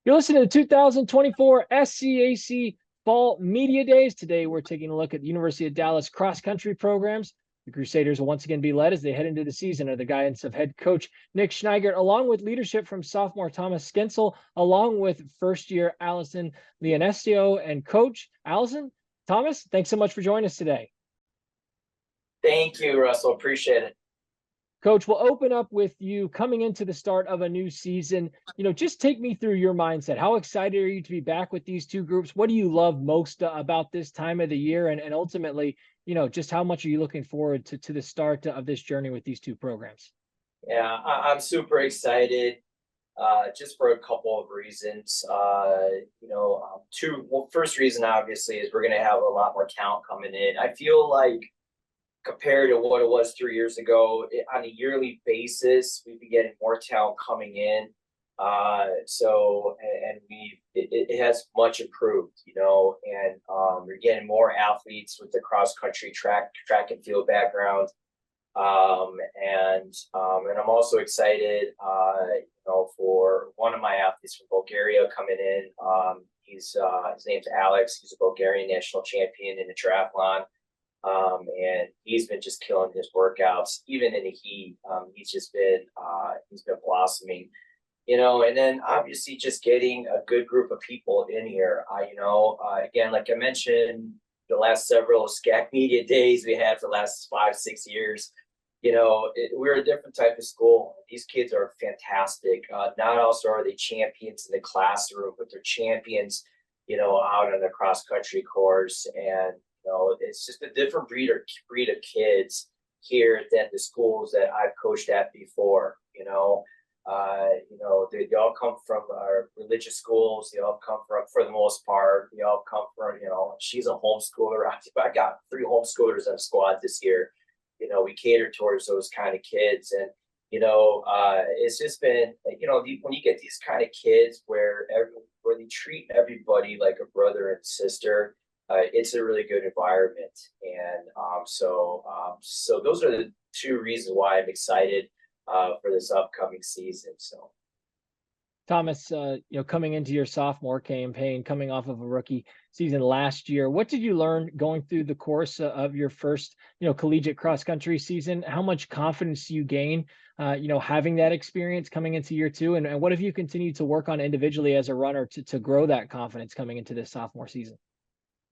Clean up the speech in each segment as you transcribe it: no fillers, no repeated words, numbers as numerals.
You're listening to 2024 SCAC Fall Media Days. Today, we're taking a look at the University of Dallas cross-country programs. The Crusaders will once again be led as they head into the season under the guidance of head coach Nick Schneigert, along with leadership from sophomore Thomas Skendzel, along with first-year Allison Leonesio. And Coach Allison, Thomas, thanks so much for joining us today. Thank you, Russell. Appreciate it. Coach, we'll open up with you coming into the start of a new season. Just take me through your mindset. How excited are you to be back with these two groups? What do you love most about this time of the year? And ultimately, just how much are you looking forward to the start of this journey with these two programs? Yeah, I'm super excited just for a couple of reasons. First reason, obviously, is we're going to have a lot more talent coming in. I feel like compared to what it was 3 years ago, on a yearly basis, we've been getting more talent coming in. It has much improved, and we're getting more athletes with the cross country track and field background. And I'm also excited, for one of my athletes from Bulgaria coming in. His name's Alex. He's a Bulgarian national champion in the triathlon. And he's been just killing his workouts, even in the heat. He's been blossoming, and then obviously just getting a good group of people in here. Again, like I mentioned, the last several SCAC media days we had for the last 5-6 years, we're a different type of school. These kids are fantastic. Not also are they champions in the classroom, but they're champions, out on the cross country course. And it's just a different breed of kids here than the schools that I've coached at before. They all come from religious schools. They all come from, for the most part, they all come from, she's a homeschooler. I got 3 homeschoolers on the squad this year. We cater towards those kind of kids. And, it's just been, when you get these kind of kids where they treat everybody like a brother and sister, it's a really good environment. And so those are the 2 reasons why I'm excited for this upcoming season. So, Thomas, coming into your sophomore campaign, coming off of a rookie season last year, what did you learn going through the course of your first, collegiate cross country season? How much confidence do you gain, having that experience coming into year 2? And what have you continued to work on individually as a runner to grow that confidence coming into this sophomore season?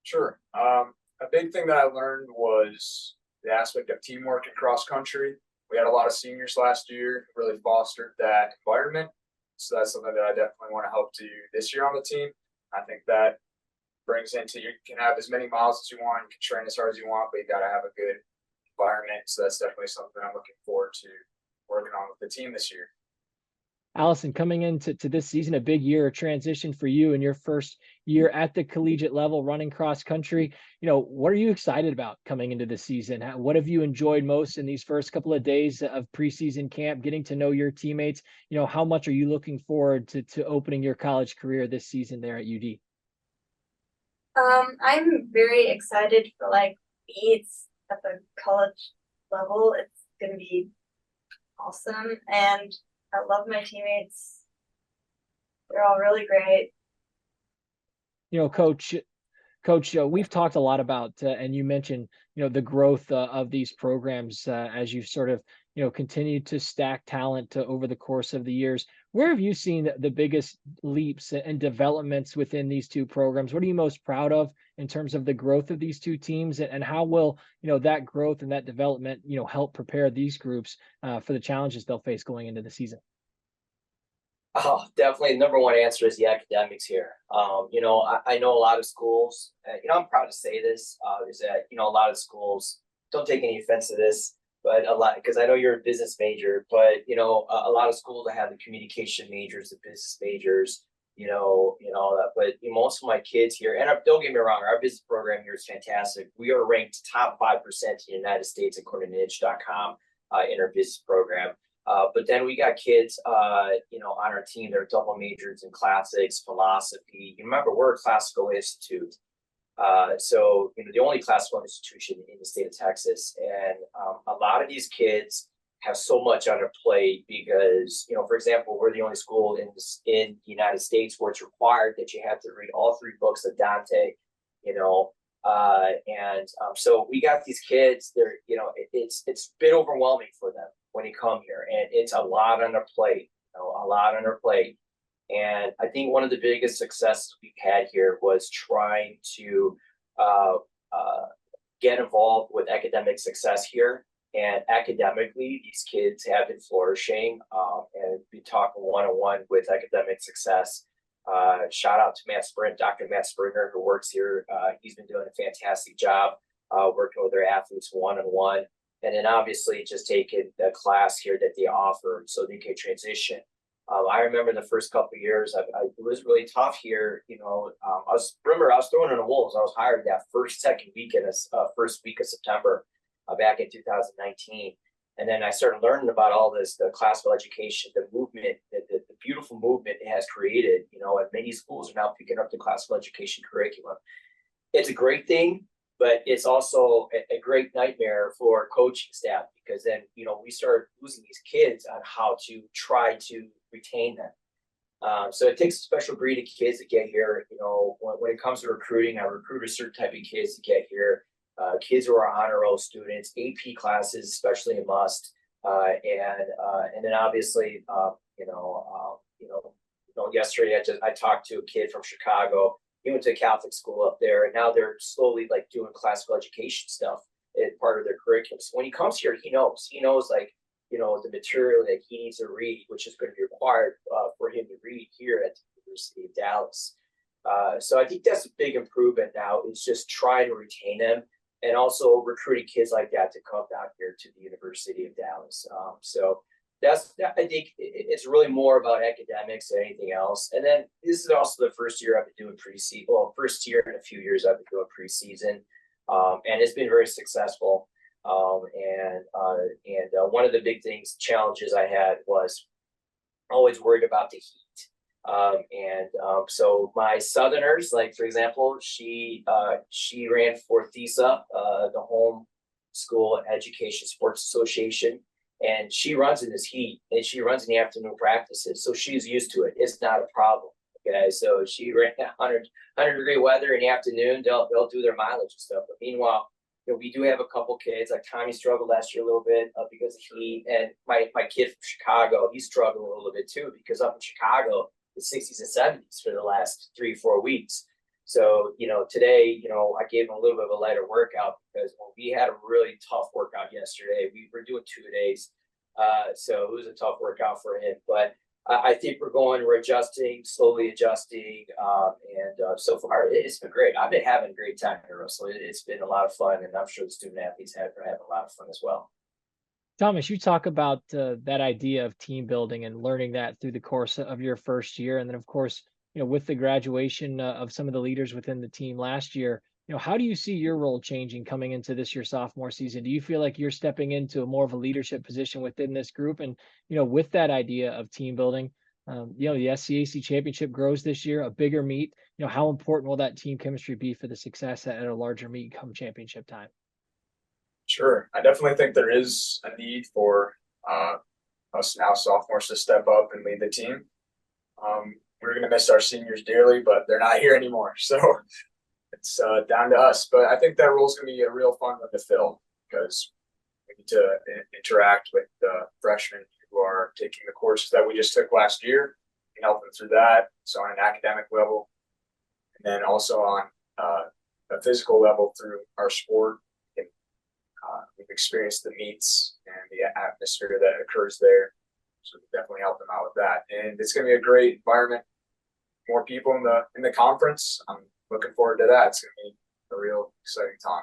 Sure. A big thing that I learned was the aspect of teamwork in cross country. We had a lot of seniors last year who really fostered that environment. So that's something that I definitely want to help do this year on the team. I think that brings into, you can have as many miles as you want, you can train as hard as you want, but you got to have a good environment. So that's definitely something I'm looking forward to working on with the team this year. Allison, coming into this season, a big year, a transition for you in your first year at the collegiate level running cross country. What are you excited about coming into the season? What have you enjoyed most in these first couple of days of preseason camp, getting to know your teammates? How much are you looking forward to opening your college career this season there at UD? I'm very excited for meets at the college level. It's going to be awesome. And I love my teammates. They're all really great. Coach, we've talked a lot about, and you mentioned, the growth of these programs as you've sort of, continued to stack talent over the course of the years. Where have you seen the biggest leaps and developments within these two programs? What are you most proud of in terms of the growth of these two teams, and how will, that growth and that development, help prepare these groups for the challenges they'll face going into the season? Oh, definitely. Number one answer is the academics here. I know a lot of schools, I'm proud to say this, is that, a lot of schools, don't take any offense to this, but a lot, because I know you're a business major, but, a lot of schools that have the communication majors, the business majors, all that. But most of my kids here, and don't get me wrong, our business program here is fantastic. We are ranked top 5% in the United States according to niche.com in our business program. But then we got kids, on our team that are double majors in classics, philosophy. Remember, we're a classical institute. The only classical institution in the state of Texas. And a lot of these kids have so much on their plate because, for example, we're the only school in the United States where it's required that you have to read all 3 books of Dante, so we got these kids. They're, it's a bit overwhelming for them when they come here, and it's a lot on their plate, a lot on their plate. And I think one of the biggest successes we've had here was trying to get involved with academic success here. And academically, these kids have been flourishing and been talking one-on-one with academic success. Shout out to Dr. Matt Springer, who works here. He's been doing a fantastic job working with their athletes one-on-one. And then obviously just taking the class here that they offer so they can transition. I remember the first couple of years, it was really tough here. I was throwing in the wolves. I was hired that first week of September back in 2019. And then I started learning about all this, the classical education, the movement, the beautiful movement it has created, and many schools are now picking up the classical education curriculum. It's a great thing, but it's also a great nightmare for coaching staff because then, we start losing these kids on how to try to retain them. So it takes a special breed of kids to get here. When it comes to recruiting, I recruit a certain type of kids to get here. Kids who are honor roll students, AP classes, especially a must. And then obviously, yesterday I talked to a kid from Chicago. He went to a Catholic school up there, and now they're slowly doing classical education stuff as part of their curriculum. So when he comes here, he knows the material that he needs to read, which is going to be required for him to read here at the University of Dallas. So I think that's a big improvement now, is just trying to retain them and also recruiting kids like that to come down here to the University of Dallas. So I think it's really more about academics than anything else. And then this is also the first year I've been doing preseason. Well, first year in a few years I've been doing preseason, and it's been very successful. One of the big challenges I had was always worried about the heat. So my Southerners, for example, she ran for THESA, the home school education sports association, and she runs in this heat and she runs in the afternoon practices. So she's used to it. It's not a problem. Okay. So she ran 100-degree weather in the afternoon. They'll do their mileage and stuff. But meanwhile, we do have a couple kids, like Tommy struggled last year a little bit because of heat. And my kid from Chicago, he's struggling a little bit too, because up in Chicago, it's 60s and 70s for the last 3-4 weeks. So, today, I gave him a little bit of a lighter workout because we had a really tough workout yesterday. We were doing 2 days. So it was a tough workout for him. But I think we're adjusting, slowly adjusting. So far, it's been great. I've been having a great time here, Russell. It's been a lot of fun, and I'm sure the student athletes are having a lot of fun as well. Thomas, you talk about that idea of team building and learning that through the course of your first year. And then, of course, with the graduation of some of the leaders within the team last year, how do you see your role changing coming into this year's sophomore season? Do you feel like you're stepping into more of a leadership position within this group? And, with that idea of team building, the SCAC championship grows this year, a bigger meet. How important will that team chemistry be for the success at a larger meet come championship time? Sure. I definitely think there is a need for us now sophomores to step up and lead the team. We're going to miss our seniors dearly, but they're not here anymore. So it's down to us. But I think that role is going to be a real fun one to fill because we need to interact with the freshmen who are taking the courses that we just took last year and help them through that. So on an academic level, and then also on a physical level through our sport. We've experienced the meets and the atmosphere that occurs there. So we definitely help them out with that. And it's going to be a great environment. More people in the conference. I'm looking forward to that. It's going to be a real exciting time.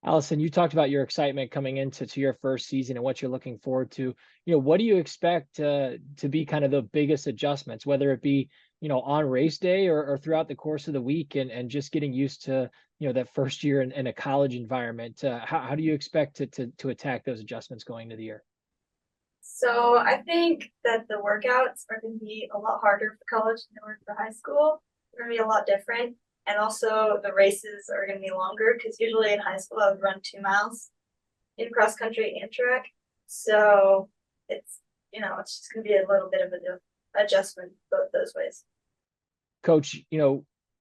Allison, you talked about your excitement coming into your first season and what you're looking forward to. What do you expect to be kind of the biggest adjustments, whether it be, on race day or throughout the course of the week and just getting used to, that first year in a college environment? How do you expect to attack those adjustments going into the year? So I think that the workouts are going to be a lot harder for college than they were for high school. They're going to be a lot different. And also the races are going to be longer because usually in high school I would run 2 miles in cross country and track. So it's, it's just gonna be a little bit of an adjustment both those ways. Coach,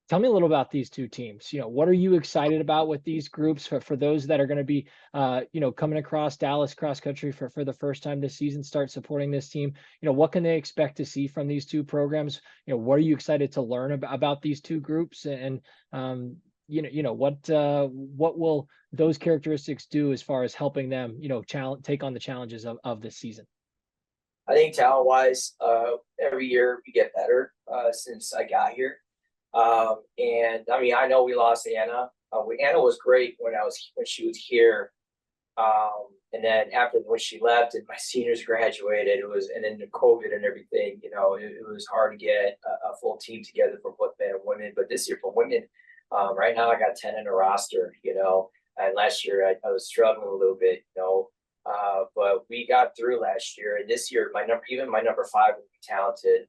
tell me a little about these two teams. What are you excited about with these groups for those that are going to be, coming across Dallas cross country for the first time this season, start supporting this team? What can they expect to see from these two programs? What are you excited to learn about these two groups? And, what will those characteristics do as far as helping them, take on the challenges of this season? I think talent wise, every year we get better since I got here. And I mean, I know we lost Anna. Anna was great when she was here. And then when she left and my seniors graduated, and then the COVID and everything, it was hard to get a full team together for both men and women. But this year for women, right now I got 10 in a roster, and last year I was struggling a little bit, but we got through last year, and this year my number 5 will be talented.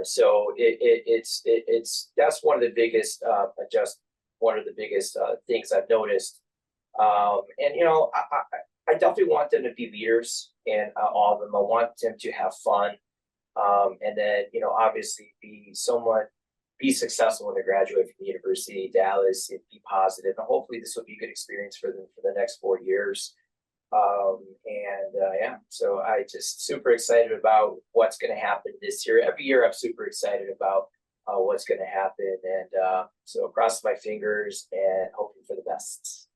So that's one of the biggest things I've noticed. And I definitely want them to be leaders, and all of them. I want them to have fun, and then obviously be successful when they graduate from the University of Dallas, and be positive. And hopefully this will be a good experience for them for the next 4 years. So I just super excited about what's going to happen this year. Every year I'm super excited about what's going to happen, and so cross my fingers and hoping for the best.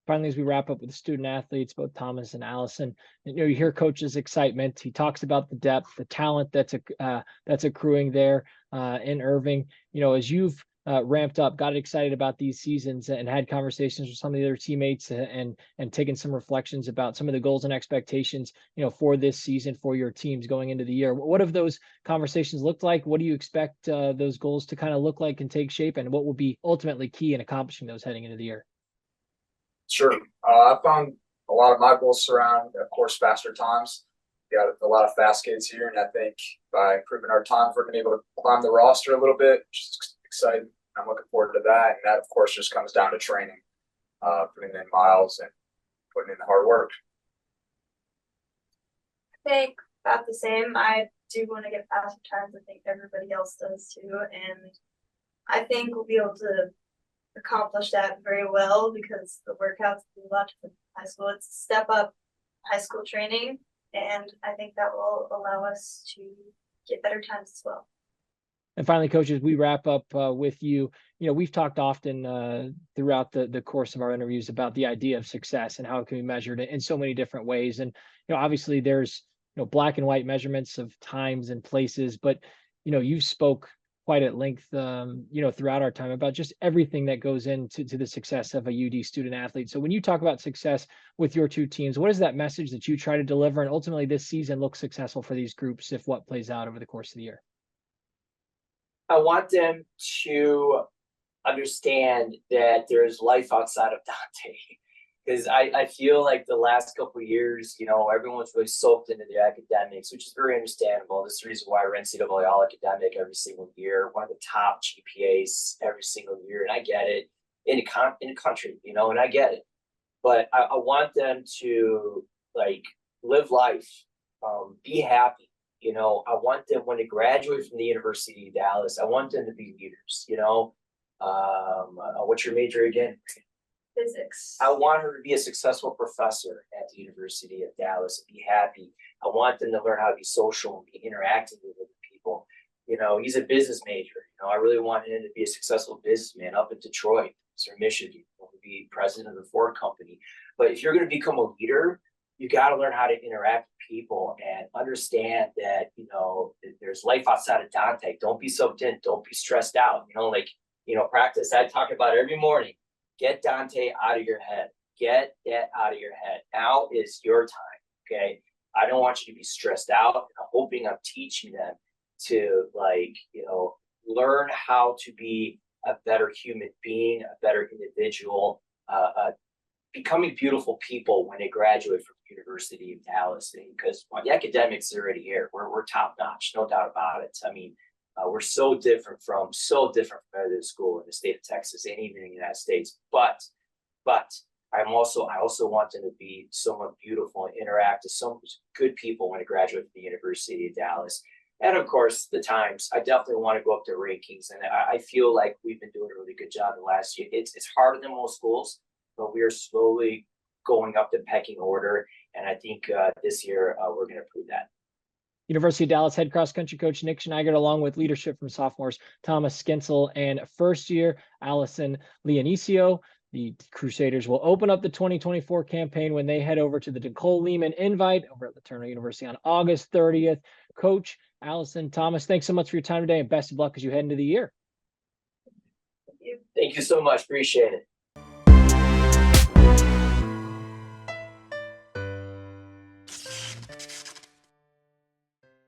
Finally, as we wrap up with the student athletes, both Thomas and Allison, you hear Coach's excitement. He talks about the depth, the talent that's accruing there in Irving. As you've ramped up, got excited about these seasons, and had conversations with some of the other teammates, and taken some reflections about some of the goals and expectations, for this season for your teams going into the year. What have those conversations looked like? What do you expect those goals to kind of look like and take shape, and what will be ultimately key in accomplishing those heading into the year? Sure. I found a lot of my goals surround, of course, faster times. We got a lot of fast skates here, and I think by improving our times, we're going to be able to climb the roster a little bit, which is exciting. I'm looking forward to that. And that, of course, just comes down to training, putting in miles and putting in the hard work. I think about the same. I do want to get faster times. I think everybody else does too. And I think we'll be able to accomplish that very well, because the workouts do a lot to high school. It's a step up high school training, and I think that will allow us to get better times as well. And finally, coaches, we wrap up with you. We've talked often throughout the course of our interviews about the idea of success and how it can be measured in so many different ways. And obviously there's black and white measurements of times and places, but you spoke quite at length, throughout our time about just everything that goes into the success of a UD student athlete. So when you talk about success with your two teams, what is that message that you try to deliver, and ultimately this season looks successful for these groups if what plays out over the course of the year? I want them to understand that there's life outside of Dante, because I feel like the last couple of years, everyone's really soaked into their academics, which is very understandable. This is the reason why we're NCAA all academic every single year, one of the top GPAs every single year, and I get it in the country, and I get it, but I want them to live life, be happy. I want them, when they graduate from the University of Dallas, I want them to be leaders. What's your major again? Physics. I want her to be a successful professor at the University of Dallas and be happy. I want them to learn how to be social and be interacting with other people. He's a business major. I really want him to be a successful businessman up in Detroit, or Michigan, to be president of the Ford company. But if you're going to become a leader, you got to learn how to interact with people and understand that, there's life outside of Dante. Don't be so dense. Don't be stressed out. Practice. I talk about it every morning. Get Dante out of your head. Get that out of your head. Now is your time. Okay. I don't want you to be stressed out. And I'm hoping I'm teaching them to learn how to be a better human being, a better individual, becoming beautiful people when they graduate from the University of Dallas. Because the academics are already here. We're top notch, no doubt about it. I mean, we're so different from every other school in the state of Texas and even in the United States. But I also want them to be someone beautiful and interactive, some good people when I graduate from the University of Dallas. And of course, the Times. I definitely want to go up to rankings, and I feel like we've been doing a really good job the last year. It's harder than most schools, but we are slowly going up the pecking order, and I think this year we're going to prove that. University of Dallas head cross country coach Nick Schneigert, along with leadership from sophomores Thomas Skendzel and first year Allison Leonesio. The Crusaders will open up the 2024 campaign when they head over to the Nicole Lehman Invite over at Laterno University on August 30th. Coach Allison, Thomas, thanks so much for your time today, and best of luck as you head into the year. Thank you so much. Appreciate it.